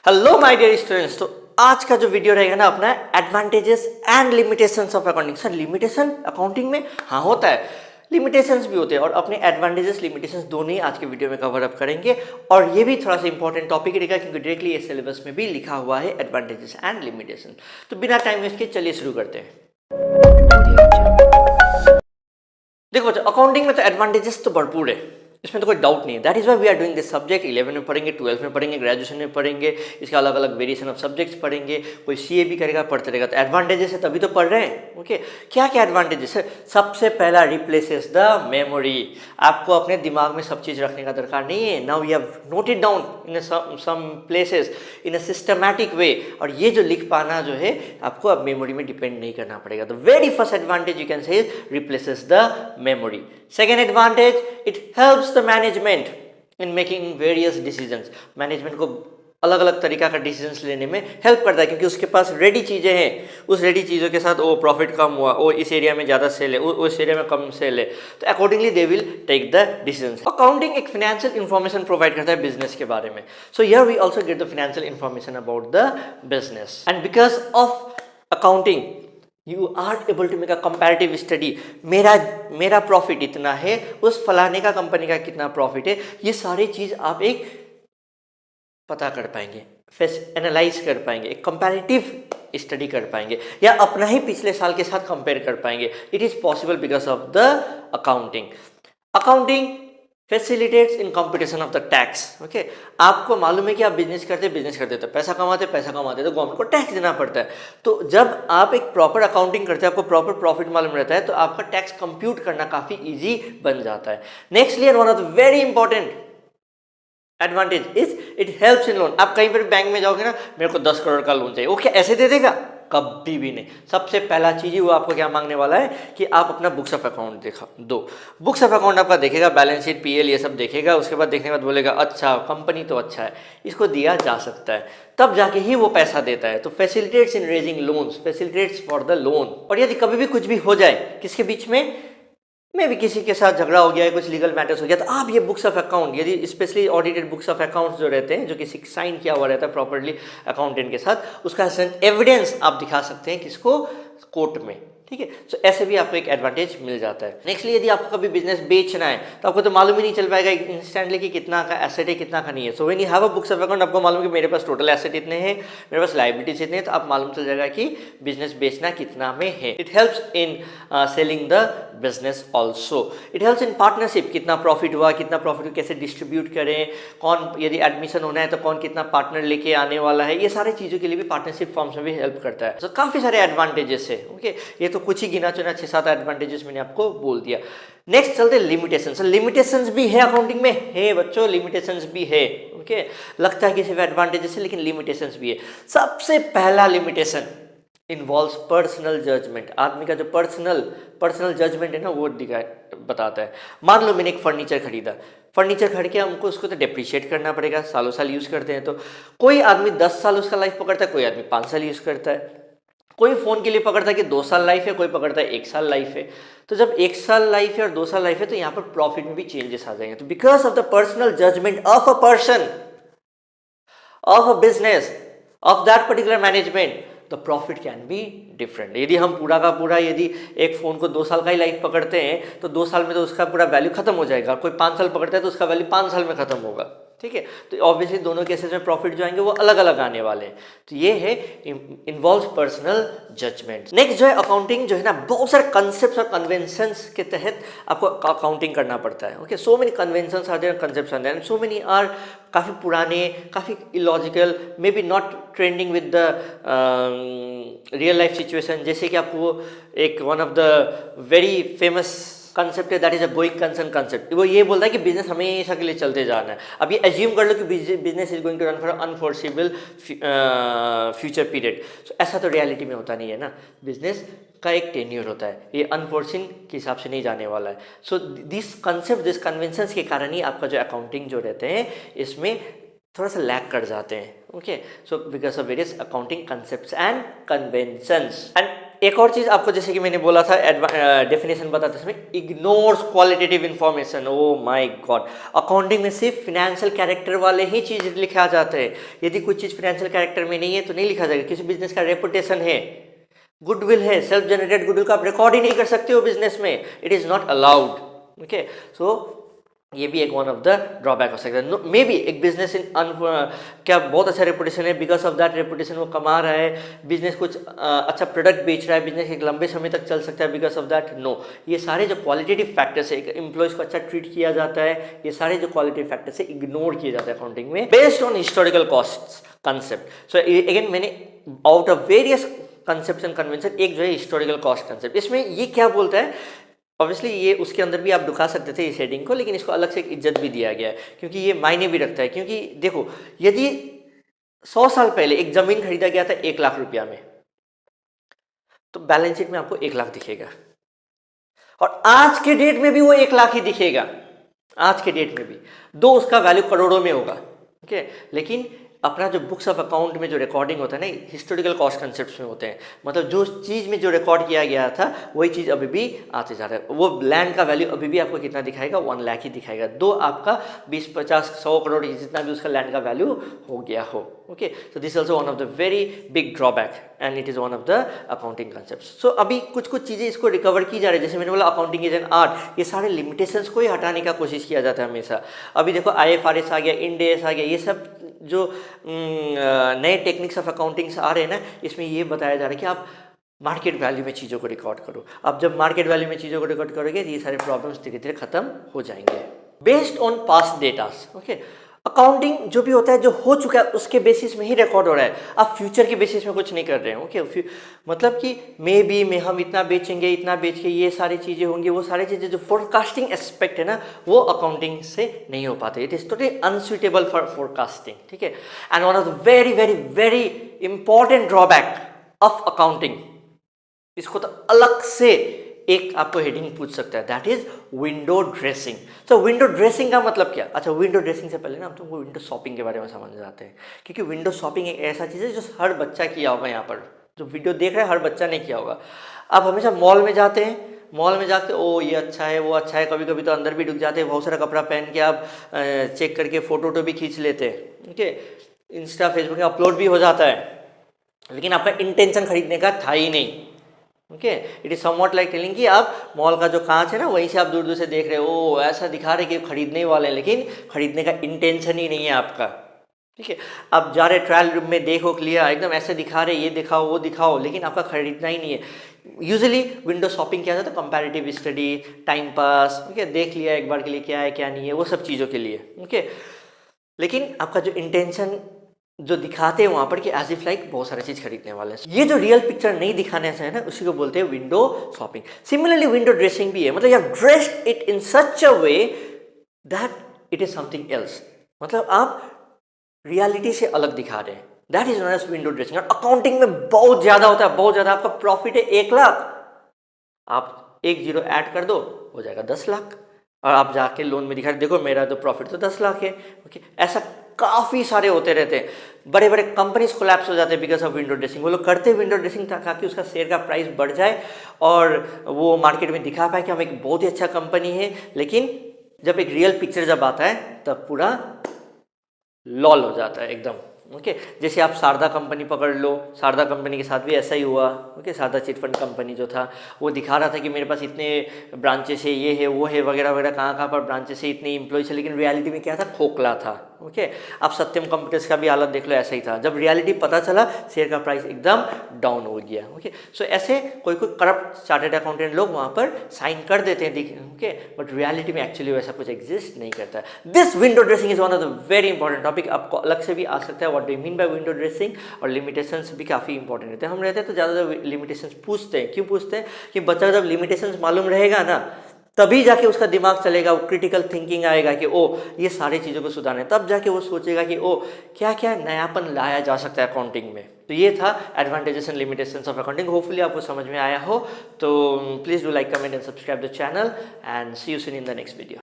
Hello my dear students. तो आज का जो वीडियो रहेगा ना अपना advantages and limitations of accounting. Sir limitation accounting में हाँ होता है, लिमिटेशंस भी होते हैं और अपने एडवांटेजेस लिमिटेशंस दोनों ही आज के वीडियो में कवर अप करेंगे। और ये भी थोड़ा सा इंपॉर्टेंट टॉपिक रहेगा क्योंकि डायरेक्टली इस सिलेबस में भी लिखा हुआ है एडवांटेजेस एंड लिमिटेशन। तो बिना टाइम वेस्ट के चलिए शुरू करते हैं। देखो बच्चों, अकाउंटिंग में तो एडवांटेजेस तो भरपूर है, इसमें तो कोई डाउट नहीं है। That is why we are doing this subject. 11 में पढ़ेंगे, 12 में पढ़ेंगे, ग्रेजुएशन में पढ़ेंगे, इसके अलग अलग वेरिएशन ऑफ सब्जेक्ट्स पढ़ेंगे। कोई सीए भी करेगा, पढ़ते रहेगा। तो एडवांटेजेस है तभी तो पढ़ रहे हैं। ओके, क्या क्या एडवांटेजेस है? सबसे पहला, रिप्लेसेस द मेमोरी। आपको अपने दिमाग में सब चीज़ रखने का दरकार नहीं है। Now we have noted down in some places in a systematic way. और ये जो लिख पाना जो है आपको अब मेमोरी में डिपेंड नहीं करना पड़ेगा। The very first advantage you can say replaces the memory. Second advantage, it helps the management in making various decisions. Management को अलग अलग तरीका का डिसीजंस लेने में हेल्प करता है क्योंकि उसके पास रेडी चीज़ें हैं। उस रेडी चीज़ों के साथ वो प्रॉफिट कम हुआ, वो इस एरिया में ज़्यादा सेल है, उस एरिया में कम सेल है, तो accordingly they will take the decisions. Accounting एक फाइनेंशियल इन्फॉर्मेशन प्रोवाइड करता है बिजनेस के बारे में। So here we also get the financial information about the business and because of accounting you are able to make a comparative study. मेरा profit इतना है, उस फलाने का कंपनी का कितना प्रॉफिट है, ये सारी चीज़ आप एक पता कर पाएंगे, एनालाइज कर पाएंगे, एक कंपैरेटिव स्टडी कर पाएंगे या अपना ही पिछले साल के साथ कंपेयर कर पाएंगे। It is possible because of the accounting. Accounting facilitates in competition of the tax. Okay, आपको मालूम है कि आप बिजनेस करते तो पैसा कमाते तो गवर्नमेंट को टैक्स देना पड़ता है। तो जब आप एक प्रॉपर अकाउंटिंग करते हैं, आपको प्रॉपर प्रॉफिट मालूम रहता है, तो आपका टैक्स कंप्यूट करना काफ़ी इजी बन जाता है। Next year one of the very important advantage is it helps in loan. आप कहीं पर बैंक में जाओगे ना, मेरे को 10 करोड़ का लोन चाहिए, वो क्या ऐसे दे देगा? कभी भी नहीं। सबसे पहला चीज़ ही वो आपको क्या मांगने वाला है कि आप अपना बुक्स ऑफ अकाउंट देखा दो। बुक्स ऑफ अकाउंट आपका देखेगा, बैलेंस शीट, पीएल ये सब देखेगा। उसके बाद देखने के बाद बोलेगा अच्छा कंपनी तो अच्छा है, इसको दिया जा सकता है, तब जाके ही वो पैसा देता है। तो facilitates in raising loans, facilitates for the loan. और यदि कभी भी कुछ भी हो जाए किसके बीच में भी किसी के साथ झगड़ा हो गया है, कुछ लीगल मैटर्स हो गया, तो आप ये बुक्स ऑफ अकाउंट, यदि specially audited books of accounts जो रहते हैं, जो किसी साइन किया हुआ रहता है प्रॉपर्ली अकाउंटेंट के साथ, उसका एविडेंस आप दिखा सकते हैं किसको? कोर्ट में। ठीक है, तो ऐसे भी आपको एक एडवांटेज मिल जाता है। नेक्स्टली, यदि आपको कभी बिजनेस बेचना है तो आपको तो मालूम ही नहीं चल पाएगा इंस्टेंटली कि कितना का एसेट है, कितना का नहीं है। So when you have a books of account, आपको मालूम है कि मेरे पास टोटल एसेट इतने हैं, मेरे पास लायबिलिटीज इतने हैं, तो आप मालूम चल जाएगा कि बिजनेस बेचना कितना में है। It helps in selling the business also. It helps in partnership, कितना प्रॉफिट हुआ, कितना प्रॉफिट को कैसे डिस्ट्रीब्यूट करें, कौन यदि एडमिशन होना है तो कौन कितना पार्टनर लेके आने वाला है, ये सारी चीज़ों के लिए भी पार्टनरशिप फॉर्म्स में भी हेल्प करता है। तो काफ़ी सारे एडवांटेजेस है। ओके, ये तो कुछ ही गिना चुना 6-7 एडवांटेजेस मैंने आपको बोल दिया। नेक्स्ट चलते लिमिटेशंस। लिमिटेशंस भी है अकाउंटिंग में, है बच्चों, लिमिटेशंस भी है। ओके, लगता है कि सिर्फ एडवांटेजेस है लेकिन लिमिटेशंस भी है। सबसे पहला लिमिटेशन इन्वॉल्व्स पर्सनल जजमेंट। आदमी का जो पर्सनल जजमेंट है ना, वो बताता है। मान लो मैंने एक फर्नीचर खरीद के हमको उसको तो डेप्रिशिएट करना पड़ेगा, सालों साल यूज़ करते हैं। तो कोई आदमी 10 साल उसका लाइफ पकड़ता है, कोई आदमी 5 साल यूज़ करता है। कोई फ़ोन के लिए पकड़ता है कि 2 साल लाइफ है, कोई पकड़ता है 1 साल लाइफ है। तो जब 1 साल लाइफ है और 2 साल लाइफ है, तो यहाँ पर प्रॉफिट में भी चेंजेस आ जाएंगे। तो because of the personal judgement of a person, of a business, of that particular management, the profit can be different. यदि हम पूरा का पूरा यदि एक फ़ोन को 2 साल का ही लाइफ पकड़ते हैं तो 2 साल में तो उसका पूरा वैल्यू खत्म हो जाएगा। कोई 5 साल पकड़ता है तो उसका वैल्यू 5 साल में खत्म होगा। ठीक है, तो ऑब्वियसली दोनों केसेस में प्रॉफिट जो आएंगे वो अलग अलग आने वाले हैं। तो ये है इन्वॉल्व पर्सनल जजमेंट। नेक्स्ट जो है अकाउंटिंग जो है ना, बहुत सारे कंसेप्ट्स और कन्वेंशंस के तहत आपको अकाउंटिंग करना पड़ता है। Okay, so many conventions are there, concepts are there, so many are काफ़ी पुराने, काफ़ी illogical, maybe not trending with the real life situation. जैसे कि आपको एक one of the very famous concept है, that is a going concern concept. वो ये बोलता है कि बिजनेस हमेशा के लिए चलते जाना है। अब ये एज्यूम कर लो कि business is going to run for unforeseeable future period. So ऐसा तो रियलिटी में होता नहीं है ना। बिजनेस का एक टेन्योर होता है, ये अनफोर्सिन के हिसाब से नहीं जाने वाला है। So this concept, this conventions के कारण ही आपका जो अकाउंटिंग जो रहते हैं इसमें थोड़ा सा लैग कर जाते हैं। Okay, so because of various accounting concepts and conventions. And एक और चीज़ आपको, जैसे कि मैंने बोला था डेफिनेशन बताते समय, ignores qualitative information. Oh my God, accounting में सिर्फ फिनेंशियल कैरेक्टर वाले ही चीज़ लिखा जाते हैं। यदि कोई चीज़ फिनेंशियल कैरेक्टर में नहीं है तो नहीं लिखा जाएगा। किसी बिजनेस का रेपुटेशन है, गुडविल है, सेल्फ जनरेटेड गुडविल का आप रिकॉर्ड ही नहीं कर सकते हो बिजनेस में, it is not allowed. Okay, so ये भी एक वन ऑफ द ड्रॉबैक हो सकता है। मे बी एक बिजनेस क्या बहुत अच्छा रेपुटेशन है, बिकॉज ऑफ दैट रेपुटेशन वो कमा रहा है, बिजनेस कुछ अच्छा प्रोडक्ट बेच रहा है, बिजनेस एक लंबे समय तक चल सकता है बिकॉज ऑफ दैट। नो, ये सारे जो क्वालिटेटिव फैक्टर्स है, एक एम्प्लॉयज़ को अच्छा ट्रीट किया जाता है, ये सारे जो क्वालिटेटिव फैक्टर्स है इग्नोर किए जाते हैं अकाउंटिंग में, based on historical cost concept. So again मैंने out of various concept and convention एक जो है हिस्टोरिकल कॉस्ट कंसेप्ट, इसमें ये क्या बोलता है, ऑब्वियसली ये उसके अंदर भी आप दुखा सकते थे इस हेडिंग को, लेकिन इसको अलग से एक इज्जत भी दिया गया है क्योंकि ये मायने भी रखता है। क्योंकि देखो, यदि 100 साल पहले एक जमीन खरीदा गया था 1 लाख रुपया में, तो बैलेंस शीट में आपको 1 लाख दिखेगा, और आज के डेट में भी वो 1 लाख ही दिखेगा, आज के डेट में भी, दो उसका वैल्यू करोड़ों में होगा। ओके, लेकिन अपना जो बुक्स ऑफ अकाउंट में जो रिकॉर्डिंग होता है ना, हिस्टोरिकल कॉस्ट कंसेप्ट्स में होते हैं, मतलब जो चीज़ में जो रिकॉर्ड किया गया था वही चीज़ अभी भी आते जा रहा है। वो लैंड का वैल्यू अभी भी आपको कितना दिखाएगा, 1 लाख ही दिखाएगा, दो आपका 20, 50, 100 करोड़ जितना भी उसका लैंड का वैल्यू हो गया हो। Okay, so this also one of the very big drawback and it is one of the accounting concept. So अभी कुछ कुछ चीज़ें इसको रिकवर की जा रही है, जैसे मैंने बोला अकाउंटिंग इज एन आर्ट, ये सारे लिमिटेशंस को ही हटाने का कोशिश किया जाता है हमेशा। अभी देखो IFRS आ गया, इंड AS आ गया, ये सब जो नए टेक्निक्स ऑफ अकाउंटिंग्स आ रहे हैं ना, इसमें ये बताया जा रहा है कि आप मार्केट वैल्यू में चीज़ों को रिकॉर्ड करो। अब जब मार्केट वैल्यू में चीज़ों को रिकॉर्ड करोगे तो ये सारे प्रॉब्लम्स धीरे धीरे खत्म हो जाएंगे, based on past datas. Okay, accounting जो भी होता है जो हो चुका है उसके बेसिस में ही रिकॉर्ड हो रहा है, आप फ्यूचर के बेसिस में कुछ नहीं कर रहे हैं। ओके, मतलब कि में हम इतना बेचेंगे, इतना बेच के ये सारी चीज़ें होंगी, वो सारी चीज़ें जो फोरकास्टिंग एस्पेक्ट है ना, वो अकाउंटिंग से नहीं हो पाते, it is totally unsuitable for forecasting. ठीक है, and one of the very very very important drawback of accounting, इसको तो अलग से एक आपको हेडिंग पूछ सकता है, that is window dressing. So window dressing का मतलब क्या? अच्छा, विंडो ड्रेसिंग से पहले ना हम तुमको विंडो शॉपिंग के बारे में समझ जाते हैं, क्योंकि विंडो शॉपिंग एक ऐसा चीज़ है जो हर बच्चा किया होगा, यहाँ पर जो वीडियो देख रहे हैं हर बच्चा ने किया होगा। आप हमेशा मॉल में जाते हैं, मॉल में जाके ओ ये अच्छा है, वो अच्छा है, कभी कभी तो अंदर भी डूब जाते हैं, बहुत सारा कपड़ा पहन के आप चेक करके फ़ोटो भी खींच लेते हैं। ठीक है, इंस्टा फेसबुक में अपलोड भी हो जाता है, लेकिन आपका इंटेंशन खरीदने का था ही नहीं। Okay, it is somewhat like telling कि आप मॉल का जो कांच है ना, वहीं से आप दूर दूर से देख रहे हो, ओ ऐसा दिखा रहे कि खरीदने वाले हैं, लेकिन खरीदने का इंटेंशन ही नहीं है आपका। ठीक है, आप जा रहे ट्रायल रूम में, देखो लिया, एकदम ऐसे दिखा रहे, ये दिखाओ वो दिखाओ, लेकिन आपका खरीदना ही नहीं है। यूजुअली विंडो शॉपिंग क्या होता है, comparative study, time pass, okay, देख लिया एक बार के लिए क्या है क्या नहीं है, वो सब चीज़ों के लिए। ओके, लेकिन आपका जो इंटेंशन जो दिखाते हैं वहाँ पर कि एज इफ लाइक बहुत सारी चीज़ खरीदने वाले हैं, ये जो रियल पिक्चर नहीं दिखाने से है ना, उसी को बोलते हैं window shopping. Similarly window dressing भी है, मतलब you have dressed it in such a way that it is something else, मतलब आप रियलिटी से अलग दिखा रहे हैं, that is known as window dressing. और अकाउंटिंग में बहुत ज़्यादा होता है, बहुत ज़्यादा। आपका प्रॉफिट है 1 लाख, आप 1 जीरो ऐड कर दो, हो जाएगा 10 लाख, और आप जाके लोन में दिखा देखो मेरा तो प्रॉफिट तो 10 लाख है। ओके, ऐसा काफ़ी सारे होते रहते हैं। बड़े बड़े कंपनीज कोलैप्स हो जाते हैं बिकॉज ऑफ विंडो ड्रेसिंग। वो लोग करते हैं विंडो ड्रेसिंग ताकि उसका शेयर का प्राइस बढ़ जाए और वो मार्केट में दिखा पाए कि हम एक बहुत ही अच्छा कंपनी है, लेकिन जब एक रियल पिक्चर जब आता है तब पूरा लॉल हो जाता है एकदम। ओके, जैसे आप शारदा कंपनी पकड़ लो, शारदा कंपनी के साथ भी ऐसा ही हुआ। ओके, शारदा चिटफंड कंपनी जो था वो दिखा रहा था कि मेरे पास इतने ब्रांचेस है, ये है वो है वगैरह वगैरह, कहाँ कहाँ पर ब्रांचेस है, इतने एम्प्लॉयज है, लेकिन रियलिटी में क्या था, खोखला था। ओके, आप सत्यम कंप्यूटर्स का भी हालत देख लो, ऐसा ही था। जब रियलिटी पता चला शेयर का प्राइस एकदम डाउन हो गया। ओके, सो ऐसे कोई कोई करप्ट चार्टर्ड अकाउंटेंट लोग वहाँ पर साइन कर देते हैं, ओके, बट रियलिटी में एक्चुअली वैसा कुछ एग्जिस्ट नहीं करता। This window dressing is one of the very important topic, आपको अलग से भी आ सकता है, what do you mean by window dressing. और लिमिटेशंस भी काफ़ी इंपॉर्टेंट रहते हैं। हम रहते हैं तो ज़्यादा लिमिटेशंस पूछते हैं, क्यों पूछते हैं कि बच्चा जब लिमिटेशंस मालूम रहेगा ना, तभी जाके उसका दिमाग चलेगा, वो क्रिटिकल थिंकिंग आएगा कि ओ ये सारी चीज़ों को सुधारना है, तब जाके वो सोचेगा कि ओ क्या क्या नयापन लाया जा सकता है अकाउंटिंग में। तो ये था advantages and limitations of accounting. Hopefully आपको समझ में आया हो, तो please do like, comment and subscribe the channel and see you soon in the next video.